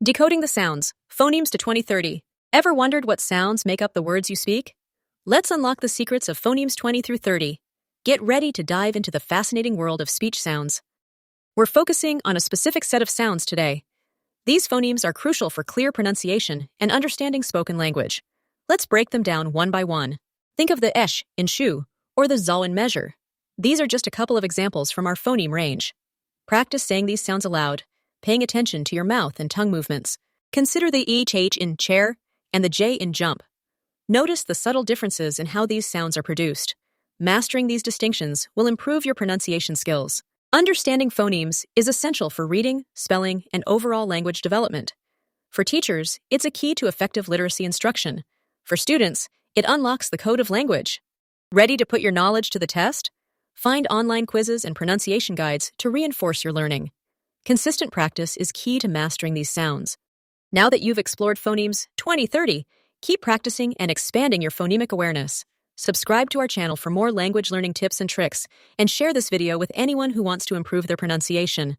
Decoding the sounds, phonemes to 2030. Ever wondered what sounds make up the words you speak? Let's unlock the secrets of phonemes 20 through 30. Get ready to dive into the fascinating world of speech sounds. We're focusing on a specific set of sounds today. These phonemes are crucial for clear pronunciation and understanding spoken language. Let's break them down one by one. Think of the esh in shoe or the zo in measure. These are just a couple of examples from our phoneme range. Practice saying these sounds aloud, paying attention to your mouth and tongue movements. Consider the EH in chair and the J in jump. Notice the subtle differences in how these sounds are produced. Mastering these distinctions will improve your pronunciation skills. Understanding phonemes is essential for reading, spelling, and overall language development. For teachers, it's a key to effective literacy instruction. For students, it unlocks the code of language. Ready to put your knowledge to the test? Find online quizzes and pronunciation guides to reinforce your learning. Consistent practice is key to mastering these sounds. Now that you've explored phonemes 2030, keep practicing and expanding your phonemic awareness. Subscribe to our channel for more language learning tips and tricks, and share this video with anyone who wants to improve their pronunciation.